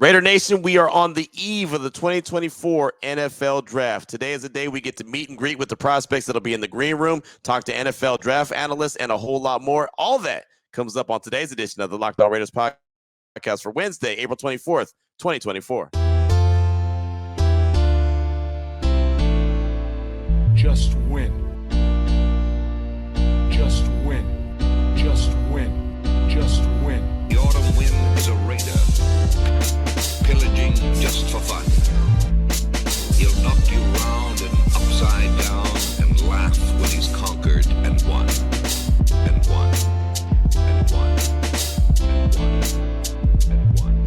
Raider Nation, we are on the eve of the 2024 NFL Draft. Today is the day we get to meet and greet with the prospects that'll be in the green room, talk to NFL draft analysts, and a whole lot more. All that comes up on today's edition of the Locked On Raiders podcast for Wednesday, April 24th, 2024. Just win. Just win. Just win. Just win. The autumn wind is a raider, pillaging just for fun. He'll knock you round and upside down and laugh when he's conquered and won. And won. And won. And won. And won.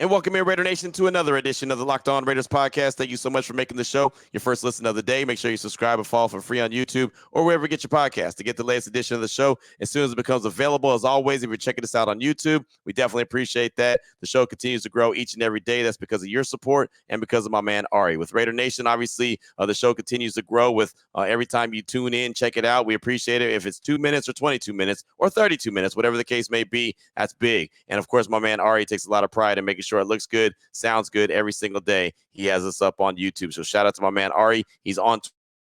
And welcome in, Raider Nation, to another edition of the Locked On Raiders podcast. Thank you so much for making the show your first listen of the day. Make sure you subscribe and follow for free on YouTube or wherever you get your podcast to get the latest edition of the show as soon as it becomes available. As always, if you're checking us out on YouTube, we definitely appreciate that. The show continues to grow each and every day. That's because of your support and because of my man Ari. With Raider Nation, obviously, the show continues to grow with every time you tune in, check it out. We appreciate it. If it's 2 minutes or 22 minutes or 32 minutes, whatever the case may be, that's big. And of course, my man Ari takes a lot of pride in making sure it looks good, sounds good every single day. He has us up on YouTube. So shout out to my man Ari. He's on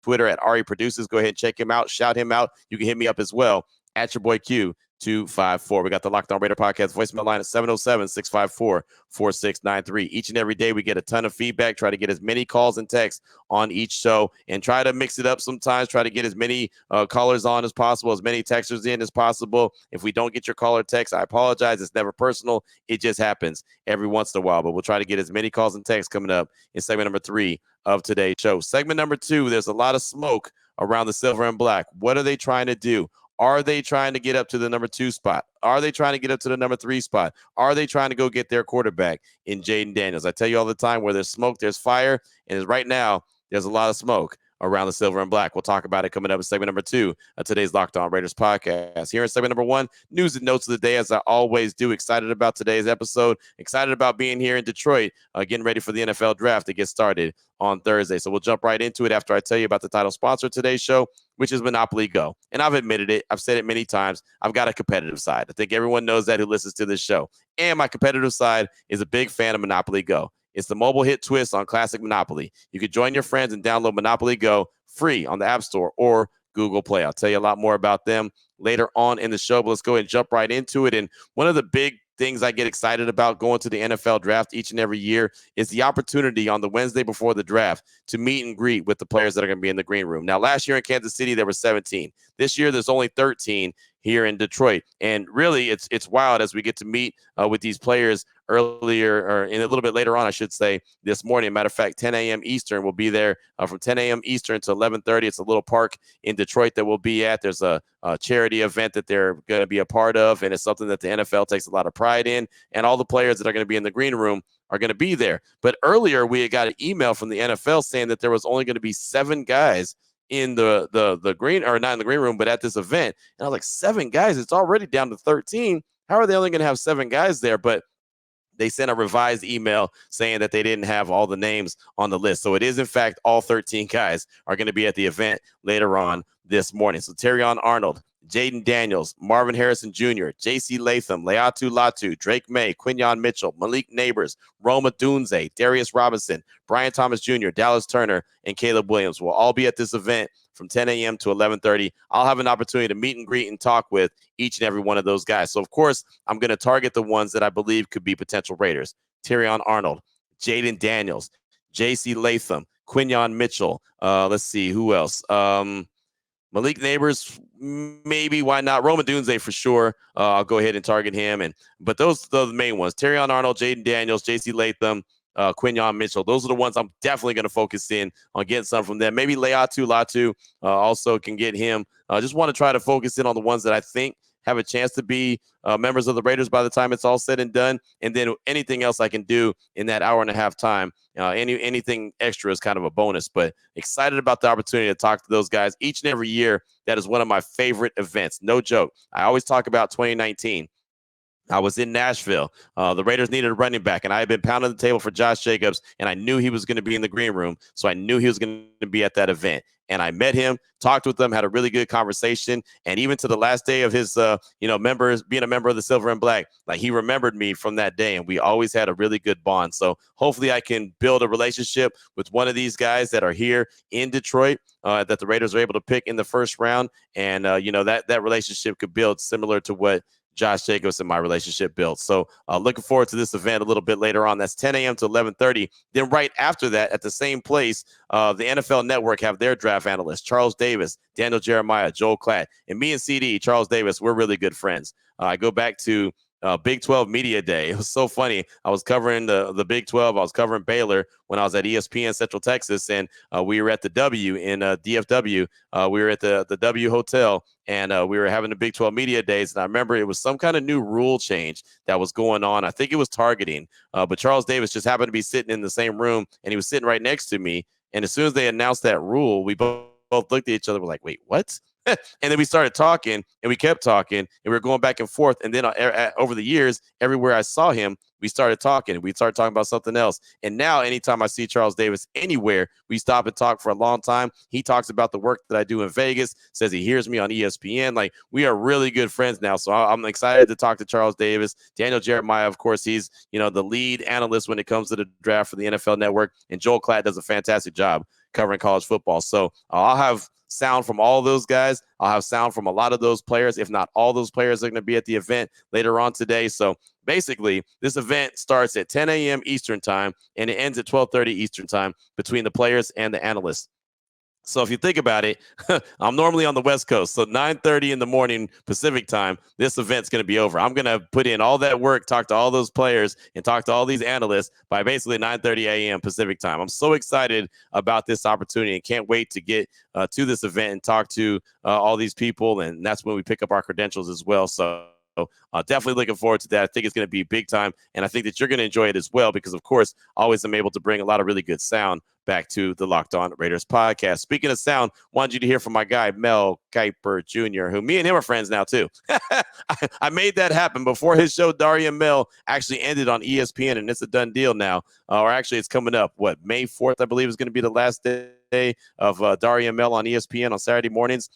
Twitter at Ari Produces. Go ahead and check him out. Shout him out. You can hit me up as well at your boy Q254. We got the Locked On Raider podcast voicemail line at 707-654-4693. Each and every day we get a ton of feedback. Try to get as many calls and texts on each show and try to mix it up sometimes. Try to get as many callers on as possible, as many texters in as possible. If we don't get your call or text, I apologize. It's never personal. It just happens every once in a while. But we'll try to get as many calls and texts coming up in segment number 3 of today's show. Segment number 2, there's a lot of smoke around the silver and black. What are they trying to do? Are they trying to get up to the number 2 spot? Are they trying to get up to the number 3 spot? Are they trying to go get their quarterback in Jaden Daniels? I tell you all the time, where there's smoke, there's fire. And right now, there's a lot of smoke around the silver and black. We'll talk about it coming up in segment number 2 of today's Locked On Raiders podcast. Here in segment number 1, news and notes of the day, as I always do. Excited about today's episode. Excited about being here in Detroit, getting ready for the NFL draft to get started on Thursday. So we'll jump right into it after I tell you about the title sponsor of today's show, which is Monopoly Go. And I've admitted it. I've said it many times. I've got a competitive side. I think everyone knows that who listens to this show. And my competitive side is a big fan of Monopoly Go. It's the mobile hit twist on classic Monopoly. You can join your friends and download Monopoly Go free on the App Store or Google Play. I'll tell you a lot more about them later on in the show, but let's go ahead and jump right into it. And one of the big things I get excited about going to the NFL draft each and every year is the opportunity on the Wednesday before the draft to meet and greet with the players that are going to be in the green room. Now, last year in Kansas City, there were 17. This year, there's only 13 here in Detroit. And really, it's wild as we get to meet with these players earlier, or in a little bit later on, I should say, this morning. Matter of fact, 10 a.m. Eastern. We'll be there from 10 a.m. Eastern to 11:30. It's a little park in Detroit that we'll be at. There's a charity event that they're going to be a part of, and it's something that the NFL takes a lot of pride in. And all the players that are going to be in the green room are going to be there. But earlier, we had got an email from the NFL saying that there was only going to be 7 guys in the green, or not in the green room, but at this event. And I was like, 7 guys? It's already down to 13. How are they only going to have 7 guys there? But they sent a revised email saying that they didn't have all the names on the list. So it is, in fact, all 13 guys are going to be at the event later on this morning. So Terrion Arnold, Jaden Daniels, Marvin Harrison Jr., J.C. Latham, Leatu Latu, Drake May, Quinyon Mitchell, Malik Neighbors, Roma Dunze, Darius Robinson, Brian Thomas Jr., Dallas Turner, and Caleb Williams will all be at this event from 10 a.m. to 11:30. I'll have an opportunity to meet and greet and talk with each and every one of those guys. So, of course, I'm going to target the ones that I believe could be potential Raiders. Terrion Arnold, Jaden Daniels, J.C. Latham, Quinyon Mitchell. Let's see, who else? Malik Neighbors, maybe, why not? Roma Dunze for sure. I'll go ahead and target him. But those are the main ones. Terrion Arnold, Jaden Daniels, J.C. Latham, Quinyon Mitchell. Those are the ones I'm definitely going to focus in on getting some from them. Maybe Leatu Latu also can get him. I just want to try to focus in on the ones that I think have a chance to be members of the Raiders by the time it's all said and done. And then anything else I can do in that hour and a half time, anything extra is kind of a bonus. But excited about the opportunity to talk to those guys each and every year. That is one of my favorite events. No joke. I always talk about 2019. I was in Nashville. The Raiders needed a running back, and I had been pounding the table for Josh Jacobs, and I knew he was going to be in the green room, so I knew he was going to be at that event. And I met him, talked with him, had a really good conversation. And even to the last day of his, members being a member of the Silver and Black, like he remembered me from that day. And we always had a really good bond. So hopefully I can build a relationship with one of these guys that are here in Detroit that the Raiders are able to pick in the first round. And, that relationship could build similar to what Josh Jacobs and my relationship built. So looking forward to this event a little bit later on. That's 10 a.m. to 11:30. Then right after that, at the same place, the NFL Network have their draft analysts, Charles Davis, Daniel Jeremiah, Joel Klatt. And me and CD, Charles Davis, we're really good friends. I go back to Big 12 Media Day. It was so funny. I was covering the Big 12. I was covering Baylor when I was at ESPN Central Texas, and we were at the W in DFW. We were at the W Hotel, and we were having the Big 12 Media Days. And I remember it was some kind of new rule change that was going on. I think it was targeting, but Charles Davis just happened to be sitting in the same room, and he was sitting right next to me. And as soon as they announced that rule, we both looked at each other. We're like, wait, what? And then we started talking, and we kept talking, and we were going back and forth. And then over the years, everywhere I saw him, we started talking. We started talking about something else. And now anytime I see Charles Davis anywhere, we stop and talk for a long time. He talks about the work that I do in Vegas, says he hears me on ESPN. Like, we are really good friends now. So I'm excited to talk to Charles Davis. Daniel Jeremiah, of course, he's, the lead analyst when it comes to the draft for the NFL Network. And Joel Klatt does a fantastic job covering college football. So I'll have sound from all those guys. I'll have sound from a lot of those players, if not all those players are going to be at the event later on today. So basically, this event starts at 10 a.m. Eastern time, and it ends at 12:30 Eastern time between the players and the analysts. So if you think about it, I'm normally on the West Coast. So 9:30 in the morning Pacific time, this event's going to be over. I'm going to put in all that work, talk to all those players, and talk to all these analysts by basically 9:30 a.m. Pacific time. I'm so excited about this opportunity and can't wait to get to this event and talk to all these people. And that's when we pick up our credentials as well. So definitely looking forward to that. I think it's going to be big time, and I think that you're going to enjoy it as well because, of course, always am able to bring a lot of really good sound back to the Locked On Raiders podcast. Speaking of sound, wanted you to hear from my guy, Mel Kiper Jr., who me and him are friends now, too. I made that happen before his show, Daria and Mel, actually ended on ESPN, and it's a done deal now. Or actually, it's coming up, May 4th, I believe, is going to be the last day of Daria and Mel on ESPN on Saturday mornings.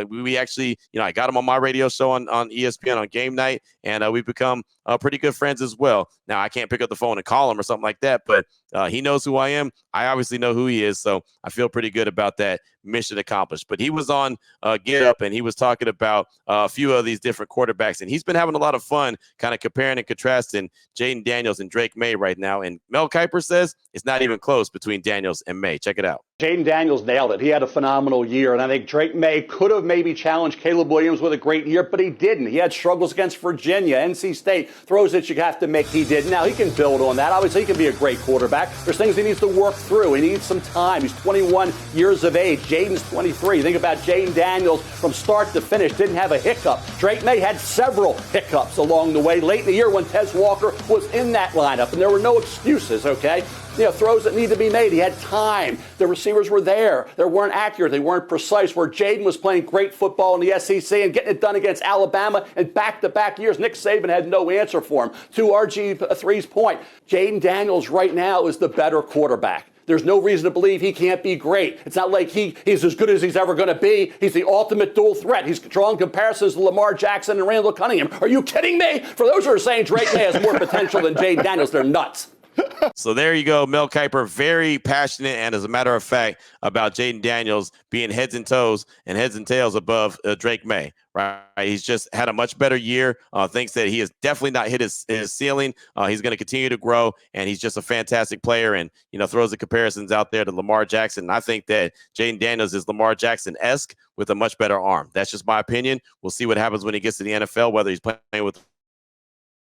We actually, I got him on my radio show on ESPN on game night, and we've become pretty good friends as well. Now, I can't pick up the phone and call him or something like that, but he knows who I am. I obviously know who he is, so I feel pretty good about that. Mission accomplished. But he was on Get Up, and he was talking about a few of these different quarterbacks, and he's been having a lot of fun kind of comparing and contrasting Jaden Daniels and Drake May right now. And Mel Kiper says it's not even close between Daniels and May. Check it out. Jaden Daniels nailed it. He had a phenomenal year, and I think Drake May could have maybe challenged Caleb Williams with a great year, but he didn't. He had struggles against Virginia, NC State, throws that you have to make. He did. Now, he can build on that. Obviously, he can be a great quarterback. There's things he needs to work through. He needs some time. He's 21 years of age. Jaden's 23. Think about Jaden Daniels from start to finish. Didn't have a hiccup. Drake May had several hiccups along the way. Late in the year when Tez Walker was in that lineup, and there were no excuses, okay? Throws that need to be made. He had time. The receivers were there. They weren't accurate. They weren't precise. Where Jaden was playing great football in the SEC and getting it done against Alabama in back-to-back years, Nick Saban had no answer for him. To RG3's point, Jaden Daniels right now is the better quarterback. There's no reason to believe he can't be great. It's not like he's as good as he's ever going to be. He's the ultimate dual threat. He's drawing comparisons to Lamar Jackson and Randall Cunningham. Are you kidding me? For those who are saying Drake May has more potential than Jaden Daniels, they're nuts. So there you go. Mel Kiper, very passionate and, as a matter of fact, about Jaden Daniels being heads and tails above Drake May. Right? He's just had a much better year. Thinks that he has definitely not hit his ceiling. He's going to continue to grow, and he's just a fantastic player. And throws the comparisons out there to Lamar Jackson. And I think that Jaden Daniels is Lamar Jackson-esque with a much better arm. That's just my opinion. We'll see what happens when he gets to the NFL, whether he's playing with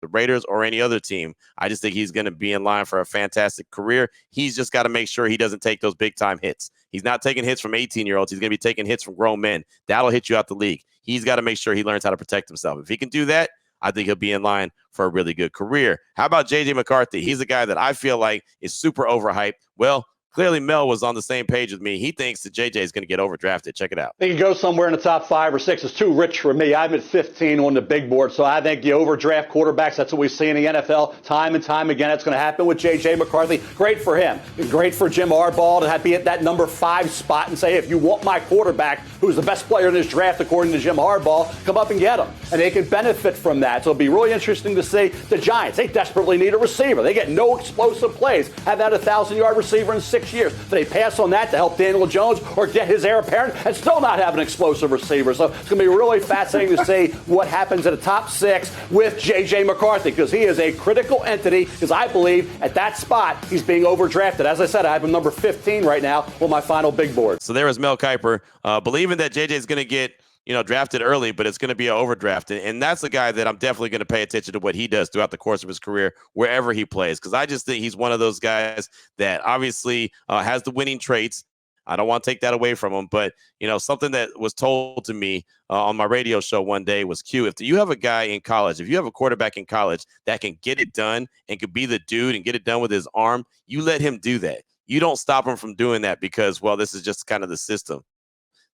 the Raiders or any other team. I just think he's going to be in line for a fantastic career. He's just got to make sure he doesn't take those big-time hits. He's not taking hits from 18-year-olds. He's going to be taking hits from grown men. That'll hit you out the league. He's got to make sure he learns how to protect himself. If he can do that, I think he'll be in line for a really good career. How about J.J. McCarthy? He's a guy that I feel like is super overhyped. Well, clearly Mel was on the same page with me. He thinks that JJ is going to get overdrafted. Check it out. They could go somewhere in the top 5 or 6. It's too rich for me. I'm at 15 on the big board, so I think you overdraft quarterbacks. That's what we see in the NFL time and time again. It's going to happen with J.J. McCarthy. Great for him. Great for Jim Harbaugh to be at that number 5 spot and say, if you want my quarterback, who's the best player in this draft according to Jim Harbaugh, come up and get him. And they can benefit from that. So it'll be really interesting to see the Giants. They desperately need a receiver. They get no explosive plays. Have had a 1,000-yard receiver in 6 years. Do they pass on that to help Daniel Jones or get his heir apparent and still not have an explosive receiver? So it's going to be really fascinating to see what happens in the top 6 with J.J. McCarthy, because he is a critical entity, because I believe at that spot he's being overdrafted. As I said, I have him number 15 right now on my final big board. So there was Mel Kiper believing that JJ is going to get drafted early, but it's going to be an overdraft. And that's a guy that I'm definitely going to pay attention to what he does throughout the course of his career, wherever he plays, because I just think he's one of those guys that obviously has the winning traits. I don't want to take that away from him, but something that was told to me on my radio show one day was, Q, if you have a guy in college, if you have a quarterback in college that can get it done and could be the dude and get it done with his arm, you let him do that. You don't stop him from doing that because, well, this is just kind of the system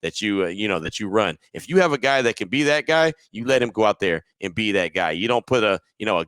that you run. If you have a guy that can be that guy, you let him go out there and be that guy. You don't put a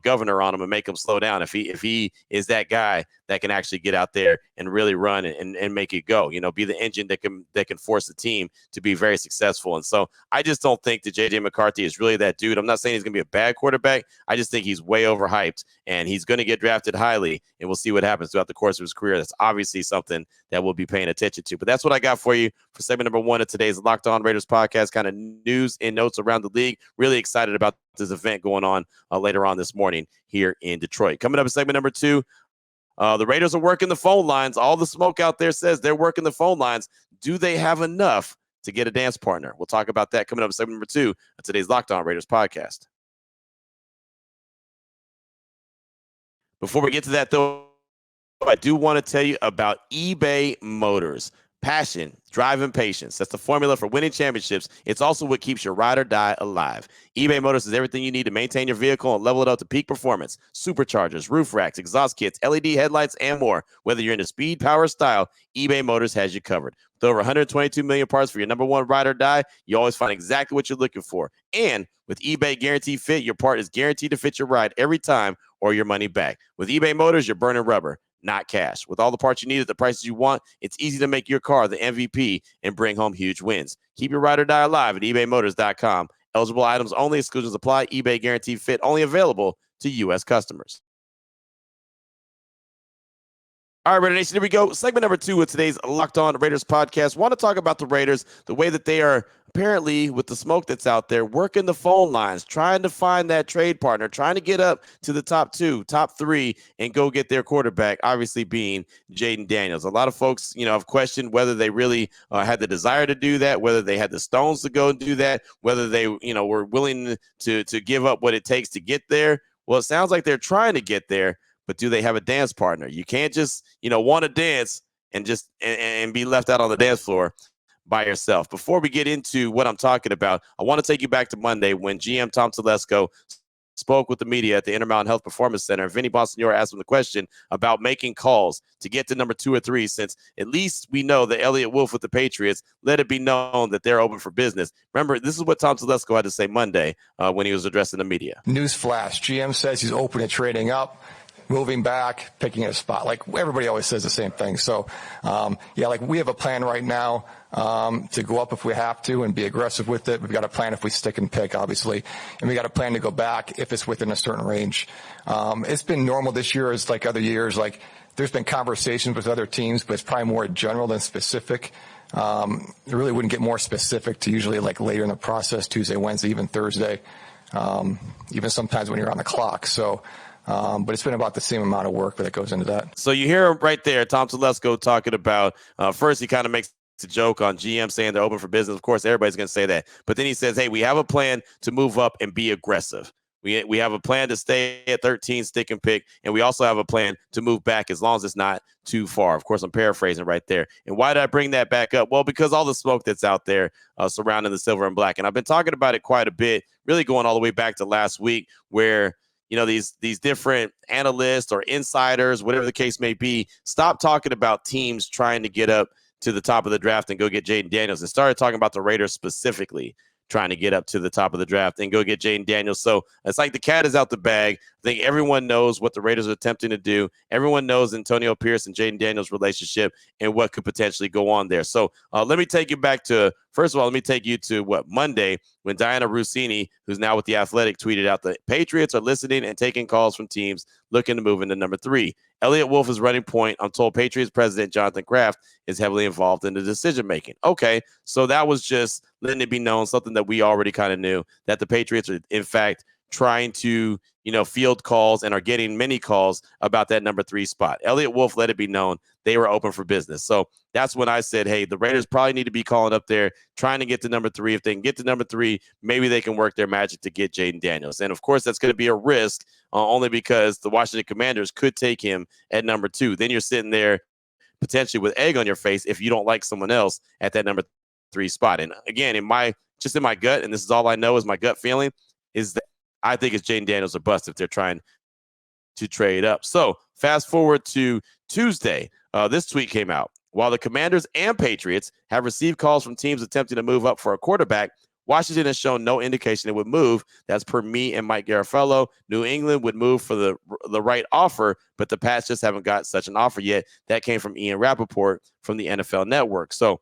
governor on him and make him slow down. If he is that guy that can actually get out there and really run and make it go, be the engine that can force the team to be very successful. And so I just don't think that JJ McCarthy is really that dude. I'm not saying he's going to be a bad quarterback. I just think he's way overhyped, and he's going to get drafted highly, and we'll see what happens throughout the course of his career. That's obviously something that we'll be paying attention to. But that's what I got for you for segment number 1 of today's Locked On Raiders podcast, kind of news and notes around the league. Really excited about this event going on later on this morning here in Detroit. Coming up in segment number 2, the Raiders are working the phone lines. All the smoke out there says they're working the phone lines. Do they have enough to get a dance partner? We'll talk about that coming up in segment number 2 of today's Locked On Raiders podcast. Before we get to that, though, I do want to tell you about eBay Motors. Passion, drive, and patience. That's the formula for winning championships. It's also what keeps your ride or die alive. eBay Motors is everything you need to maintain your vehicle and level it up to peak performance. Superchargers, roof racks, exhaust kits, LED headlights, and more. Whether you're into speed, power, or style, eBay Motors has you covered. With over 122 million parts for your number one ride or die, you always find exactly what you're looking for. And with eBay Guaranteed Fit, your part is guaranteed to fit your ride every time or your money back. With eBay Motors, you're burning rubber, not cash. With all the parts you need at the prices you want, it's easy to make your car the MVP and bring home huge wins. Keep your ride or die alive at ebaymotors.com. Eligible items only. Exclusions apply. eBay Guaranteed Fit only available to U.S. customers. All right, Raider Nation, here we go. Segment number 2 of today's Locked On Raiders podcast. Want to talk about the Raiders, the way that they are apparently, with the smoke that's out there, working the phone lines, trying to find that trade partner, trying to get up to the top 2, top 3, and go get their quarterback, obviously being Jaden Daniels. A lot of folks, have questioned whether they really had the desire to do that, whether they had the stones to go and do that, whether they, were willing to give up what it takes to get there. Well, it sounds like they're trying to get there, but do they have a dance partner? You can't just, want to dance and just and be left out on the dance floor by yourself. Before we get into what I'm talking about, I want to take you back to Monday when GM Tom Telesco spoke with the media at the Intermountain Health Performance Center. Vinny Bonsignore asked him the question about making calls to get to number 2 or 3, since at least we know that Elliott Wolf with the Patriots, let it be known that they're open for business. Remember, this is what Tom Telesco had to say Monday when he was addressing the media. Newsflash, GM says he's open to trading up, moving back, picking a spot. Like everybody always says the same thing. So, we have a plan right now to go up if we have to and be aggressive with it. We've got a plan if we stick and pick, obviously. And we got a plan to go back if it's within a certain range. It's been normal this year as like other years. Like there's been conversations with other teams, but it's probably more general than specific. It really wouldn't get more specific to usually like later in the process, Tuesday, Wednesday, even Thursday, even sometimes when you're on the clock. So, but it's been about the same amount of work that goes into that. So you hear him right there, Tom Telesco talking about, first he kind of makes a joke on GM saying they're open for business. Of course, everybody's going to say that. But then he says, hey, we have a plan to move up and be aggressive. We have a plan to stay at 13, stick and pick, and we also have a plan to move back as long as it's not too far. Of course, I'm paraphrasing right there. And why did I bring that back up? Well, because all the smoke that's out there surrounding the silver and black. And I've been talking about it quite a bit, really going all the way back to last week where these different analysts or insiders, whatever the case may be, stop talking about teams trying to get up to the top of the draft and go get Jaden Daniels and started talking about the Raiders specifically trying to get up to the top of the draft and go get Jaden Daniels. So it's like the cat is out the bag. I think everyone knows what the Raiders are attempting to do. Everyone knows Antonio Pierce and Jaden Daniels' relationship and what could potentially go on there. So let me take you back to, first of all, let me take you to Monday, when Diana Rossini, who's now with The Athletic, tweeted out the Patriots are listening and taking calls from teams looking to move into number 3. Elliott Wolf is running point. I'm told Patriots president Jonathan Kraft is heavily involved in the decision-making. Okay, so that was just letting it be known, something that we already kind of knew, that the Patriots are, in fact, trying to, field calls and are getting many calls about that number 3 spot. Elliott Wolf let it be known they were open for business. So that's when I said, hey, the Raiders probably need to be calling up there, trying to get to number 3. If they can get to number 3, maybe they can work their magic to get Jaden Daniels. And, of course, that's going to be a risk only because the Washington Commanders could take him at number 2. Then you're sitting there potentially with egg on your face if you don't like someone else at that number 3 spot. And, again, in my gut, and this is all I know is my gut feeling, is that I think it's Jaden Daniels or bust if they're trying to trade up. So fast forward to Tuesday. This tweet came out. While the Commanders and Patriots have received calls from teams attempting to move up for a quarterback, Washington has shown no indication it would move. That's per me and Mike Garafolo. New England would move for the right offer, but the Pats just haven't got such an offer yet. That came from Ian Rappaport from the NFL Network. So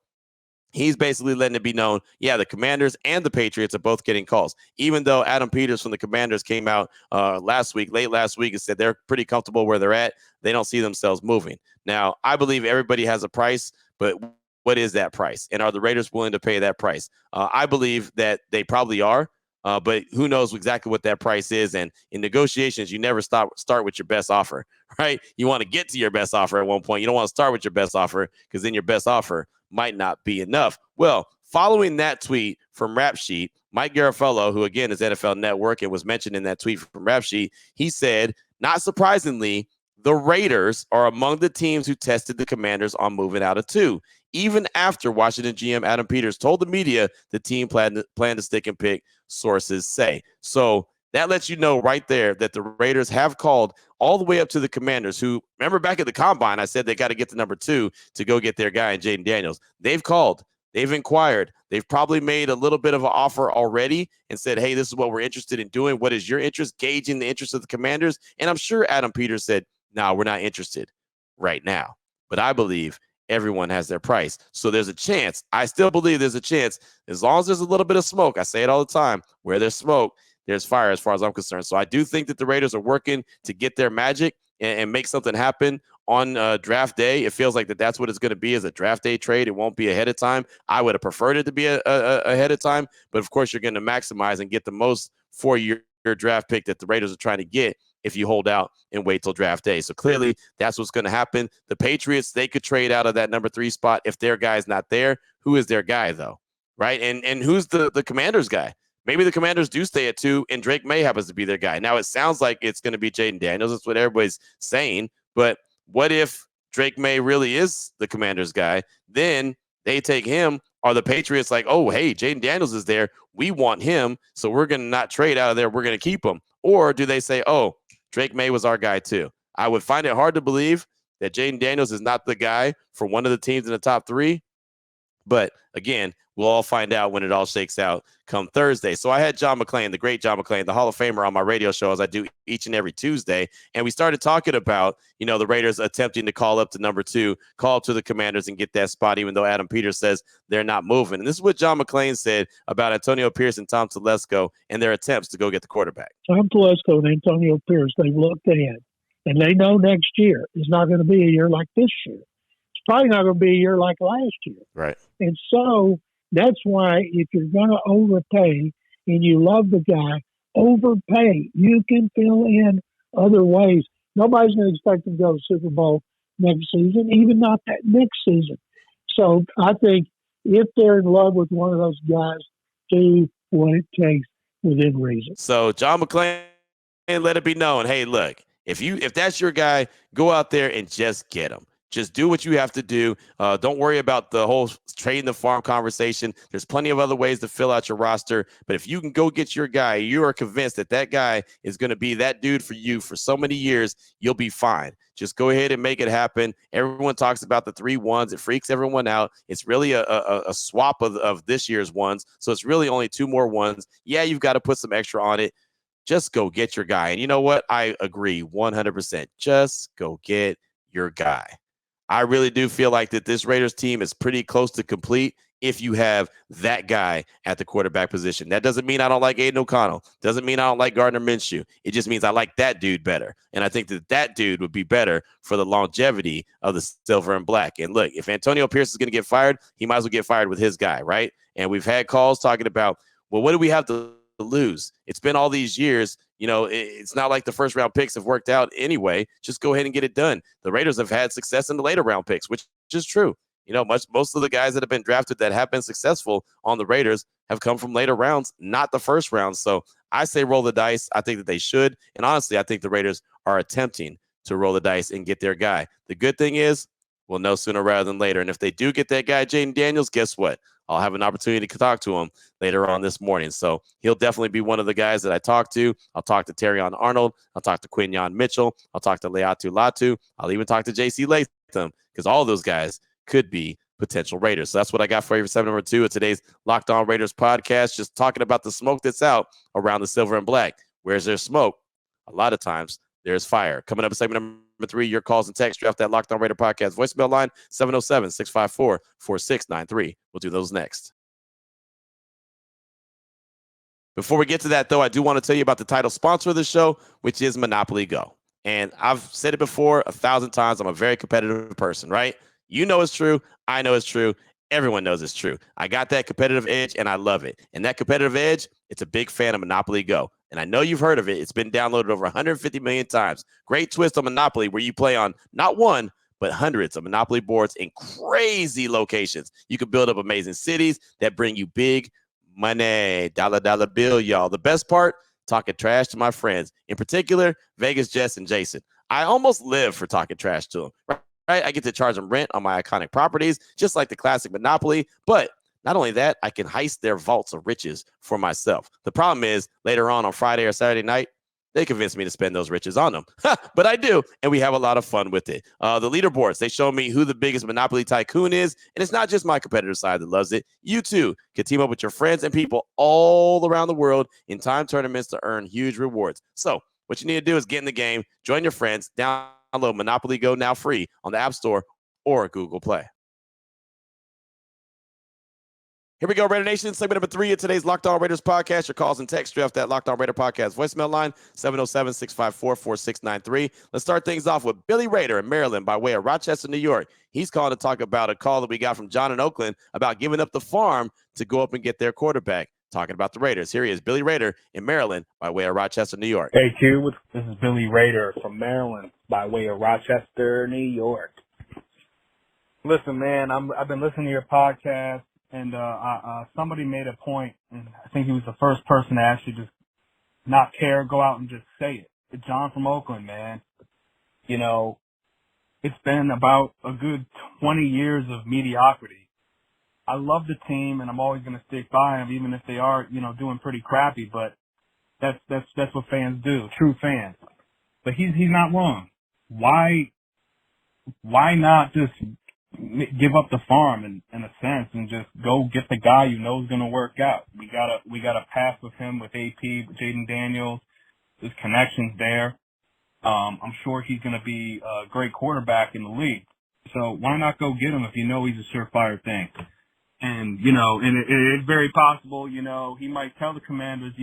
he's basically letting it be known, yeah, the Commanders and the Patriots are both getting calls, even though Adam Peters from the Commanders came out late last week, and said they're pretty comfortable where they're at. They don't see themselves moving. Now, I believe everybody has a price, but what is that price? And are the Raiders willing to pay that price? I believe that they probably are, but who knows exactly what that price is. And in negotiations, you never start with your best offer, right? You want to get to your best offer at one point. You don't want to start with your best offer, because then your best offer might not be enough. Well, following that tweet from Rap Sheet, Mike Garafolo, who again is NFL Network and was mentioned in that tweet from Rap Sheet, he said, not surprisingly, the Raiders are among the teams who tested the Commanders on moving out of 2, even after Washington GM Adam Peters told the media the team planned to stick and pick, sources say. So that lets you know right there that the Raiders have called all the way up to the Commanders, who, remember back at the Combine, I said they got to get to number 2 to go get their guy in Jaden Daniels. They've called. They've inquired. They've probably made a little bit of an offer already and said, hey, this is what we're interested in doing. What is your interest? Gauging the interest of the Commanders. And I'm sure Adam Peters said, no, we're not interested right now. But I believe everyone has their price. So there's a chance. I still believe there's a chance. As long as there's a little bit of smoke, I say it all the time, where there's smoke, there's fire, as far as I'm concerned. So I do think that the Raiders are working to get their magic and make something happen on draft day. It feels like that's what it's going to be, as a draft day trade. It won't be ahead of time. I would have preferred it to be ahead of time. But, of course, you're going to maximize and get the most for your draft pick that the Raiders are trying to get if you hold out and wait till draft day. So clearly that's what's going to happen. The Patriots, they could trade out of that number 3 spot if their guy's not there. Who is their guy, though? Right? And who's the Commanders guy? Maybe the Commanders do stay at 2 and Drake May happens to be their guy. Now, it sounds like it's going to be Jaden Daniels. That's what everybody's saying. But what if Drake May really is the Commanders guy? Then they take him. Are the Patriots like, oh, hey, Jaden Daniels is there. We want him, so we're going to not trade out of there. We're going to keep him. Or do they say, oh, Drake May was our guy too? I would find it hard to believe that Jaden Daniels is not the guy for one of the teams in the top 3. But again, we'll all find out when it all shakes out come Thursday. So I had John McClain, the great John McClain, the Hall of Famer, on my radio show, as I do each and every Tuesday. And we started talking about, the Raiders attempting to call up to number 2, call up to the Commanders and get that spot, even though Adam Peters says they're not moving. And this is what John McClain said about Antonio Pierce and Tom Telesco and their attempts to go get the quarterback. Tom Telesco and Antonio Pierce, they've looked ahead. And they know next year is not going to be a year like this year. It's probably not going to be a year like last year. Right. And so that's why if you're going to overpay and you love the guy, overpay. You can fill in other ways. Nobody's going to expect him to go to the Super Bowl next season, even not that next season. So I think if they're in love with one of those guys, do what it takes within reason. So John McClain, let it be known, hey, look, if that's your guy, go out there and just get him. Just do what you have to do. Don't worry about the whole trading the farm conversation. There's plenty of other ways to fill out your roster. But if you can go get your guy, you are convinced that that guy is going to be that dude for you for so many years, you'll be fine. Just go ahead and make it happen. Everyone talks about the 3 ones. It freaks everyone out. It's really a swap of this year's ones. So it's really only 2 more ones. Yeah, you've got to put some extra on it. Just go get your guy. And you know what? I agree 100%. Just go get your guy. I really do feel like that this Raiders team is pretty close to complete if you have that guy at the quarterback position. That doesn't mean I don't like Aiden O'Connell. Doesn't mean I don't like Gardner Minshew. It just means I like that dude better. And I think that that dude would be better for the longevity of the silver and black. And look, if Antonio Pierce is going to get fired, he might as well get fired with his guy, right? And we've had calls talking about, well, what do we have to lose? It's been all these years. You know, it's not like the first round picks have worked out anyway. Just go ahead and get it done. The Raiders have had success in the later round picks, which is true. You know, most of the guys that have been drafted that have been successful on the Raiders have come from later rounds, not the first round. So I say roll the dice. I think that they should. And honestly, I think the Raiders are attempting to roll the dice and get their guy. The good thing is we'll know sooner rather than later. And if they do get that guy, Jaden Daniels, guess what? I'll have an opportunity to talk to him later on this morning. So he'll definitely be one of the guys that I talk to. I'll talk to Terrion Arnold. I'll talk to Quinyon Mitchell. I'll talk to Leatu Latu. I'll even talk to JC Latham because all of those guys could be potential Raiders. So that's what I got for you for segment number 2 of today's Locked On Raiders podcast, just talking about the smoke that's out around the silver and black. Where's there smoke? A lot of times there's fire. Coming up in segment number 3, your calls and texts. Draft that Locked On Raider podcast voicemail line, 707-654-4693. We'll do those next. Before we get to that, though, I do want to tell you about the title sponsor of the show, which is Monopoly Go. And I've said it before 1,000 times. I'm a very competitive person, right? You know it's true. I know it's true. Everyone knows it's true. I got that competitive edge, and I love it. And that competitive edge, it's a big fan of Monopoly Go. And I know you've heard of it. It's been downloaded over 150 million times. Great twist on Monopoly where you play on not one, but hundreds of Monopoly boards in crazy locations. You can build up amazing cities that bring you big money, dollar bill, y'all. The best part, talking trash to my friends, in particular, Vegas, Jess, and Jason. I almost live for talking trash to them, right? I get to charge them rent on my iconic properties, just like the classic Monopoly. But not only that, I can heist their vaults of riches for myself. The problem is later on Friday or Saturday night, they convince me to spend those riches on them. But I do, and we have a lot of fun with it. The leaderboards, they show me who the biggest Monopoly tycoon is, and it's not just my competitor side that loves it. You, too, can team up with your friends and people all around the world in time tournaments to earn huge rewards. So what you need to do is get in the game, join your friends, download Monopoly Go now free on the App Store or Google Play. Here we go, Raider Nation. Segment number 3 of today's Locked On Raiders podcast. Your calls and texts draft that Locked On Raider podcast voicemail line, 707-654-4693. Let's start things off with Billy Raider in Maryland by way of Rochester, New York. He's calling to talk about a call that we got from John in Oakland about giving up the farm to go up and get their quarterback. Talking about the Raiders. Here he is, Billy Raider in Maryland by way of Rochester, New York. Hey, Q. This is Billy Raider from Maryland by way of Rochester, New York. Listen, man, I've been listening to your podcast, and somebody made a point, and I think he was the first person to actually just not care, go out and just say it. It's John from Oakland, man. You know, it's been about a good 20 years of mediocrity. I love the team, and I'm always going to stick by them, even if they are, doing pretty crappy. But that's what fans do, true fans. But he's not wrong. Why not just give up the farm in a sense and just go get the guy you know is going to work out? We got a pass with him with AP, with Jaden Daniels. There's connections there. I'm sure he's going to be a great quarterback in the league. So why not go get him if you know he's a surefire thing? And, it's very possible, he might tell the Commanders,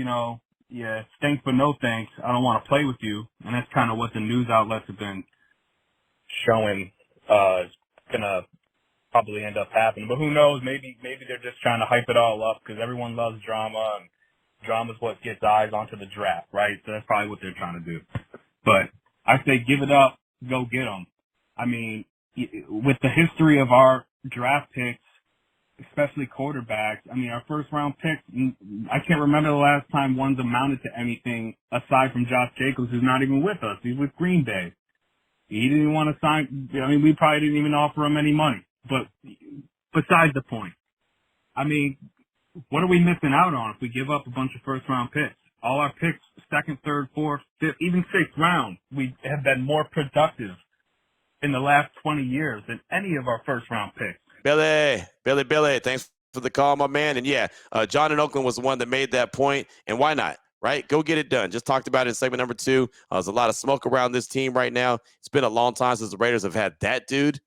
yeah, thanks but no thanks. I don't want to play with you. And that's kind of what the news outlets have been showing is going to probably end up happening. But who knows? Maybe they're just trying to hype it all up because everyone loves drama, and drama's what gets eyes onto the draft, right? So that's probably what they're trying to do. But I say give it up, go get them. I mean, with the history of our draft picks, especially quarterbacks. I mean, our first-round picks, I can't remember the last time one's amounted to anything aside from Josh Jacobs, who's not even with us. He's with Green Bay. He didn't want to sign. I mean, we probably didn't even offer him any money. But besides the point, I mean, what are we missing out on if we give up a bunch of first-round picks? All our picks, second, third, fourth, fifth, even sixth round, we have been more productive in the last 20 years than any of our first-round picks. Billy, thanks for the call, my man. And yeah, John in Oakland was the one that made that point. And why not? Right? Go get it done. Just talked about it in segment number 2. There's a lot of smoke around this team right now. It's been a long time since the Raiders have had that dude.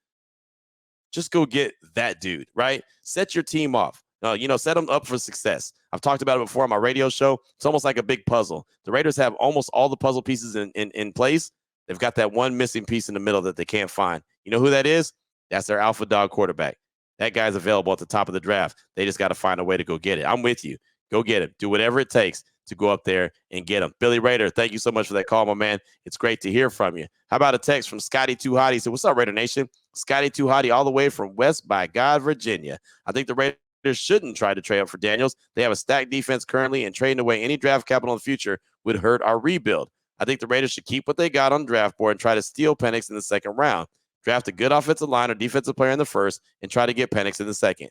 Just go get that dude, right? Set your team off. Set them up for success. I've talked about it before on my radio show. It's almost like a big puzzle. The Raiders have almost all the puzzle pieces in place. They've got that one missing piece in the middle that they can't find. You know who that is? That's their alpha dog quarterback. That guy's available at the top of the draft. They just got to find a way to go get it. I'm with you. Go get him. Do whatever it takes to go up there and get him. Billy Raider, thank you so much for that call, my man. It's great to hear from you. How about a text from Scotty Too Hotty? He said, what's up, Raider Nation? Scotty Too Hotty all the way from West by God, Virginia. I think the Raiders shouldn't try to trade up for Daniels. They have a stacked defense currently, and trading away any draft capital in the future would hurt our rebuild. I think the Raiders should keep what they got on the draft board and try to steal Penix in the second round. Draft a good offensive line or defensive player in the first and try to get Penix in the second.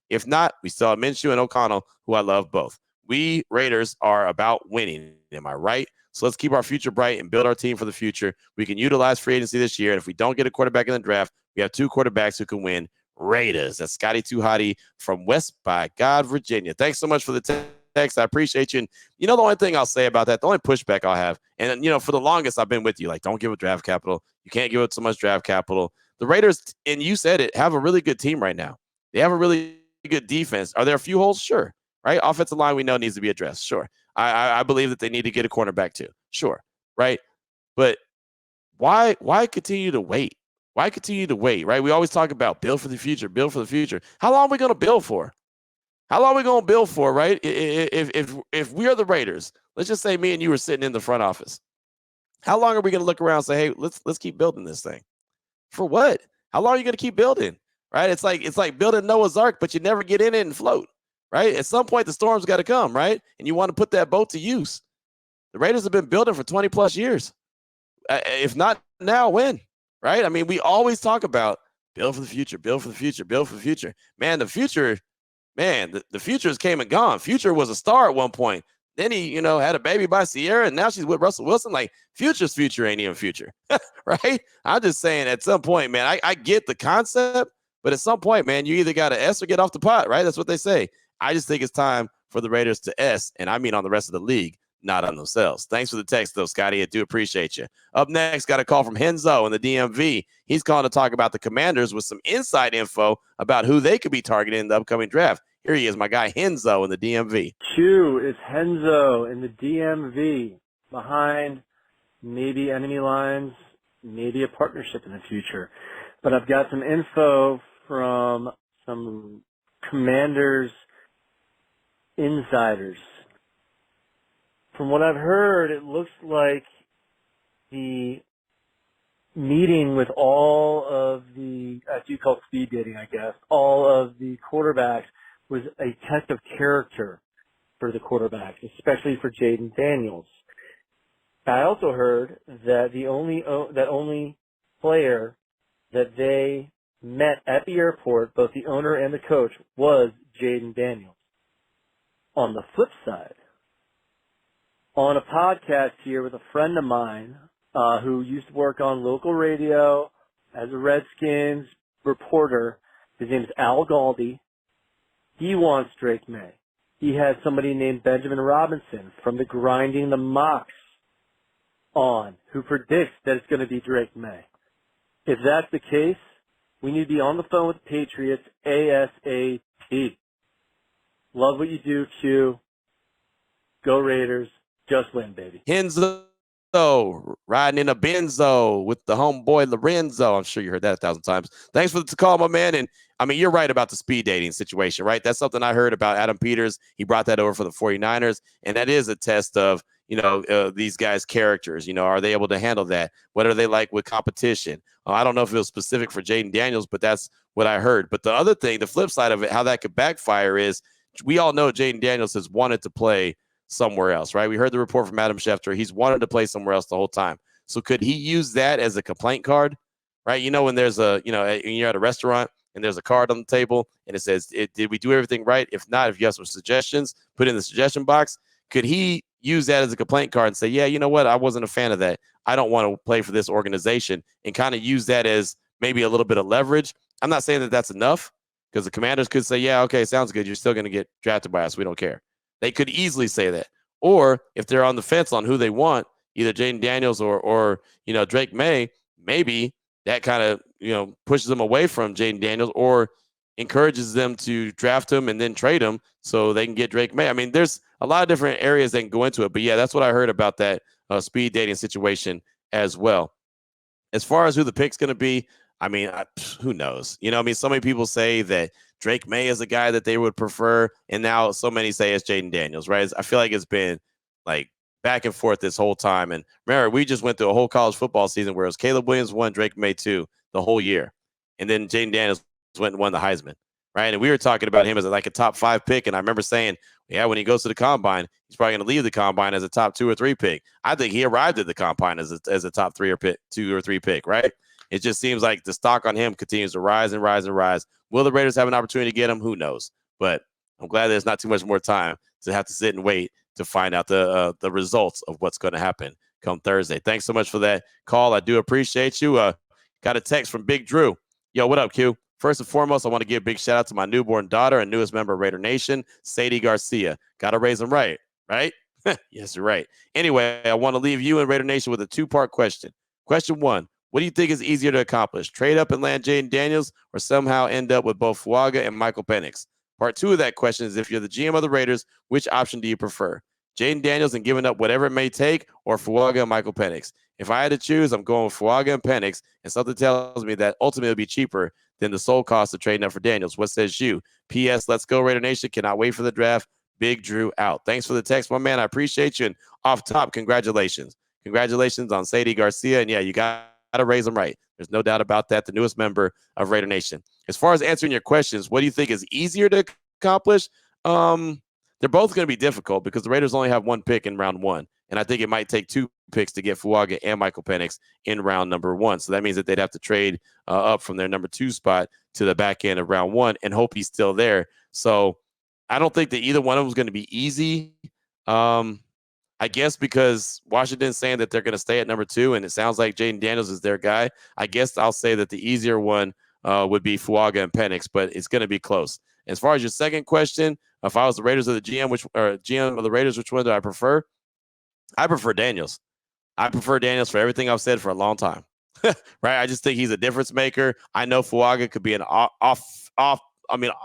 If not, we still have Minshew and O'Connell, who I love both. We Raiders are about winning. Am I right? So let's keep our future bright and build our team for the future. We can utilize free agency this year. And if we don't get a quarterback in the draft, we have 2 quarterbacks who can win. Raiders. That's Scotty Too Hotty from West by God, Virginia. Thanks so much for the text. I appreciate you. And the only thing I'll say about that, the only pushback I'll have, and for the longest I've been with you, like, don't give it draft capital. You can't give it so much draft capital. The Raiders, and you said it, have a really good team right now. They have a really good defense. Are there a few holes? Sure. Right? Offensive line we know needs to be addressed. Sure. I believe that they need to get a cornerback too. Sure. Right? But why continue to wait? Why continue to wait, right? We always talk about build for the future, build for the future. How long are we going to build for? How long are we going to build for, right? If we are the Raiders, let's just say me and you were sitting in the front office. How long are we going to look around and say, hey, let's keep building this thing? For what? How long are you going to keep building? Right? It's like building Noah's Ark, but you never get in it and float. Right? At some point, the storm's got to come, right? And you want to put that boat to use. The Raiders have been building for 20 plus years. If not now, when? Right? I mean, we always talk about build for the future, build for the future, build for the future. Man, the future has came and gone. Future was a star at one point. Then he, had a baby by Sierra, and now she's with Russell Wilson. Like, future's future ain't even future, right? I'm just saying at some point, man, I get the concept, but at some point, man, you either got to S or get off the pot, right? That's what they say. I just think it's time for the Raiders to S, and I mean on the rest of the league, not on themselves. Thanks for the text, though, Scotty. I do appreciate you. Up next, got a call from Henzo in the DMV. He's calling to talk about the Commanders with some inside info about who they could be targeting in the upcoming draft. Here he is, my guy Henzo in the DMV. Q is Henzo in the DMV, behind maybe enemy lines, maybe a partnership in the future. But I've got some info from some Commanders insiders. From what I've heard, it looks like the meeting with all of the, as you call speed dating, I guess, all of the quarterbacks was a test of character for the quarterbacks, especially for Jaden Daniels. I also heard that the only player that they met at the airport, both the owner and the coach, was Jaden Daniels. On the flip side, on a podcast here with a friend of mine who used to work on local radio as a Redskins reporter, his name is Al Galdi. He wants Drake May. He has somebody named Benjamin Robinson from the Grinding the Mocks on, who predicts that it's going to be Drake May. If that's the case, we need to be on the phone with the Patriots ASAP. Love what you do, Q. Go Raiders. Just win, baby. Henzo riding in a Benzo with the homeboy Lorenzo. I'm sure you heard that 1,000 times. Thanks for the call, my man. And I mean, you're right about the speed dating situation, right? That's something I heard about Adam Peters. He brought that over for the 49ers. And that is a test of, these guys' characters. Are they able to handle that? What are they like with competition? I don't know if it was specific for Jaden Daniels, but that's what I heard. But the other thing, the flip side of it, how that could backfire is we all know Jaden Daniels has wanted to play somewhere else, right? We heard the report from Adam Schefter. He's wanted to play somewhere else the whole time. So could he use that as a complaint card? Right? When there's when you're at a restaurant and there's a card on the table and it says, did we do everything right? If not, if you have some suggestions, put in the suggestion box. Could he use that as a complaint card and say, yeah, you know what? I wasn't a fan of that. I don't want to play for this organization, and kind of use that as maybe a little bit of leverage. I'm not saying that that's enough, because the Commanders could say, yeah, okay, sounds good. You're still going to get drafted by us. We don't care. They could easily say that. Or if they're on the fence on who they want, either Jaden Daniels or Drake May, maybe that kind of, pushes them away from Jaden Daniels, or encourages them to draft him and then trade him so they can get Drake May. I mean, there's a lot of different areas that can go into it. But yeah, that's what I heard about that speed dating situation as well. As far as who the pick's going to be, I mean, who knows? So many people say that Drake May is a guy that they would prefer, and now so many say it's Jaden Daniels, right? I feel like it's been like back and forth this whole time. And remember, we just went through a whole college football season where it was Caleb Williams 1, Drake May 2 the whole year. And then Jaden Daniels went and won the Heisman, right? And we were talking about him as like a top 5 pick. And I remember saying, yeah, when he goes to the combine, he's probably going to leave the combine as a top 2 or 3 pick. I think he arrived at the combine as a top 3 or 2 or 3 pick, right? It just seems like the stock on him continues to rise and rise and rise. Will the Raiders have an opportunity to get him? Who knows? But I'm glad there's not too much more time to have to sit and wait to find out the results of what's going to happen come Thursday. Thanks so much for that call. I do appreciate you. Got a text from Big Drew. Yo, what up, Q? First and foremost, I want to give a big shout out to my newborn daughter and newest member of Raider Nation, Sadie Garcia. Got to raise them right? Yes, you're right. Anyway, I want to leave you and Raider Nation with a 2-part question. Question 1, what do you think is easier to accomplish? Trade up and land Jaden Daniels, or somehow end up with both Fuaga and Michael Penix? Part 2 of that question is, if you're the GM of the Raiders, which option do you prefer? Jaden Daniels and giving up whatever it may take, or Fuaga and Michael Penix? If I had to choose, I'm going with Fuaga and Penix, and something tells me that ultimately it'll be cheaper than the sole cost of trading up for Daniels. What says you? P.S. Let's go, Raider Nation. Cannot wait for the draft. Big Drew out. Thanks for the text, my man. I appreciate you. And off top, congratulations. Congratulations on Sadie Garcia. And yeah, you got to raise them right. There's no doubt about that. The newest member of Raider Nation. As far as answering your questions, what do you think is easier to accomplish? They're both going to be difficult because the Raiders only have 1 pick in round 1. And I think it might take 2 picks to get Fuaga and Michael Penix in round number 1. So that means that they'd have to trade up from their number 2 spot to the back end of round 1 and hope he's still there. So I don't think that either one of them is going to be easy. I guess because Washington's saying that they're going to stay at number 2, and it sounds like Jaden Daniels is their guy. I guess I'll say that the easier one would be Fuaga and Penix, but it's going to be close. As far as your second question, if I was the Raiders of the GM of the Raiders, which one do I prefer? I prefer Daniels. I prefer Daniels for everything I've said for a long time. Right? I just think he's a difference maker. I know Fuaga could be an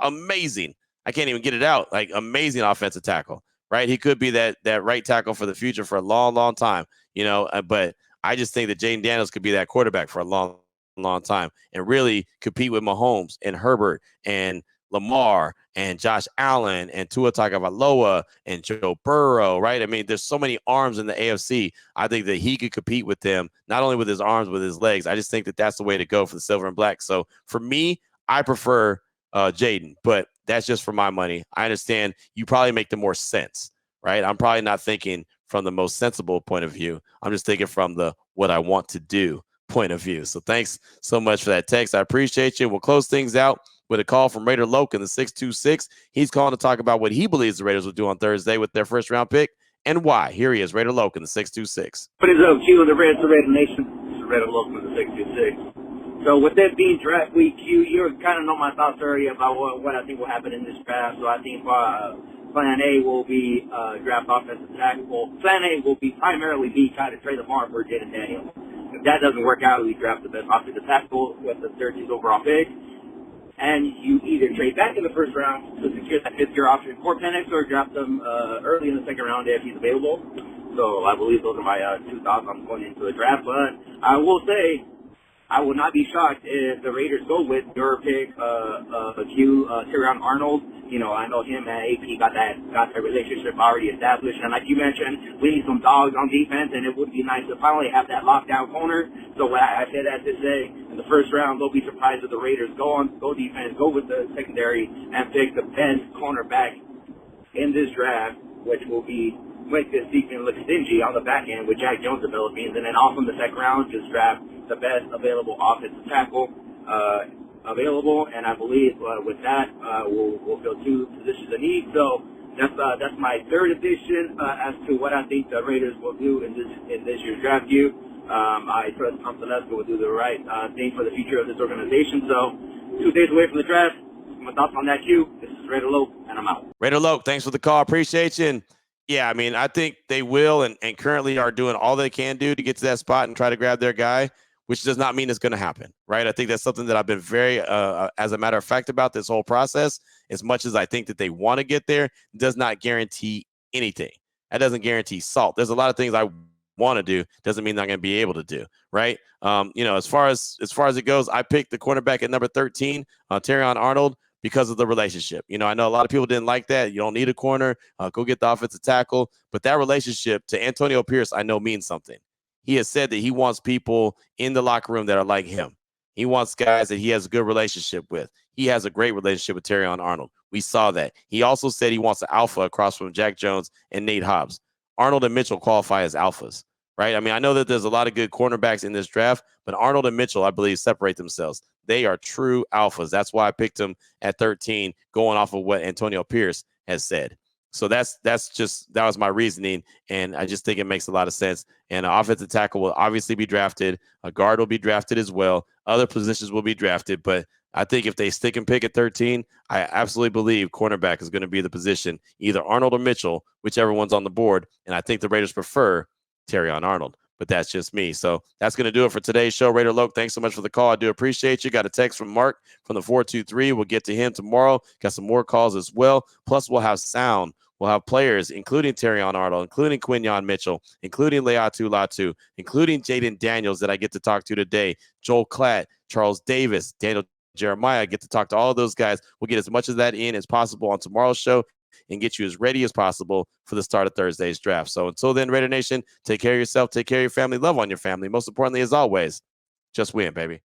amazing. I can't even get it out. Like, amazing offensive tackle. Right? He could be that right tackle for the future for a long, long time. But I just think that Jaden Daniels could be that quarterback for a long, long time and really compete with Mahomes and Herbert and Lamar and Josh Allen and Tua Tagovailoa and Joe Burrow, right? I mean, there's so many arms in the AFC. I think that he could compete with them, not only with his arms, with his legs. I just think that that's the way to go for the silver and black. So for me, I prefer Jaden, but that's just for my money. I understand you probably make the more sense, right? I'm probably not thinking from the most sensible point of view. I'm just thinking from the what I want to do point of view. So thanks so much for that text. I appreciate you. We'll close things out with a call from Raider Loke in the 626. He's calling to talk about what he believes the Raiders will do on Thursday with their first-round pick and why. Here he is, Raider Loke in the 626. What is up, Q, the Raider Nation? This is Raider Loke in the 626. So with that being draft week, Q, you kind of know my thoughts already about what I think will happen in this draft. So I think Plan A will be draft offensive tackle. Well, Plan A will be primarily trying to trade Lamar for Jaden Daniels. If that doesn't work out, we draft the best offensive tackle with the 13th overall pick. And you either trade back in the first round to secure that 5th-year option for Penix, or draft them early in the 2nd round if he's available. So I believe those are my 2 thoughts on going into the draft. But I will say, I will not be shocked if the Raiders go with your pick, Tyron Arnold. I know him and AP got that relationship already established. And like you mentioned, we need some dogs on defense, and it would be nice to finally have that lockdown corner. So what I say that to say, in the first round, don't be surprised if the Raiders go defense, go with the secondary, and pick the best cornerback in this draft, which will be make this defense look stingy on the back end with Jack Jones developing, and then also in the second round, just draft the best available offensive tackle available. And I believe with that, we'll fill 2 positions of need. So that's my third edition as to what I think the Raiders will do in this year's draft view. I trust Tom Telesco will do the right thing for the future of this organization. So 2 days away from the draft. My thoughts on that, Q. This is Raider Loke, and I'm out. Raider Loke, thanks for the call. Appreciate you. And yeah, I mean, I think they will and currently are doing all they can do to get to that spot and try to grab their guy, which does not mean it's going to happen, right? I think that's something that I've been very, as a matter of fact, about this whole process. As much as I think that they want to get there, does not guarantee anything. That doesn't guarantee salt. There's a lot of things I want to do, doesn't mean I'm going to be able to do, right? As far as it goes, I picked the cornerback at number 13, Terrion Arnold, because of the relationship. I know a lot of people didn't like that. You don't need a corner. Go get the offensive tackle. But that relationship to Antonio Pierce, I know, means something. He has said that he wants people in the locker room that are like him. He wants guys that he has a good relationship with. He has a great relationship with Terrion Arnold. We saw that. He also said he wants an alpha across from Jack Jones and Nate Hobbs. Arnold and Mitchell qualify as alphas, right? I mean, I know that there's a lot of good cornerbacks in this draft, but Arnold and Mitchell, I believe, separate themselves. They are true alphas. That's why I picked them at 13, going off of what Antonio Pierce has said. So that was my reasoning, and I just think it makes a lot of sense. And an offensive tackle will obviously be drafted. A guard will be drafted as well. Other positions will be drafted, but I think if they stick and pick at 13, I absolutely believe cornerback is going to be the position, either Arnold or Mitchell, whichever one's on the board. And I think the Raiders prefer Terrion Arnold. But that's just me. So that's going to do it for today's show. Raider Loke, thanks so much for the call. I do appreciate you. Got a text from Mark from the 423. We'll get to him tomorrow. Got some more calls as well. Plus, we'll have sound. We'll have players, including Terrion Arnold, including Quinyon Mitchell, including Leatu Latu, including Jaden Daniels that I get to talk to today, Joel Klatt, Charles Davis, Daniel Jeremiah. I get to talk to all of those guys. We'll get as much of that in as possible on tomorrow's show and get you as ready as possible for the start of Thursday's draft. So until then, Raider Nation, take care of yourself, take care of your family, love on your family. Most importantly, as always, just win, baby.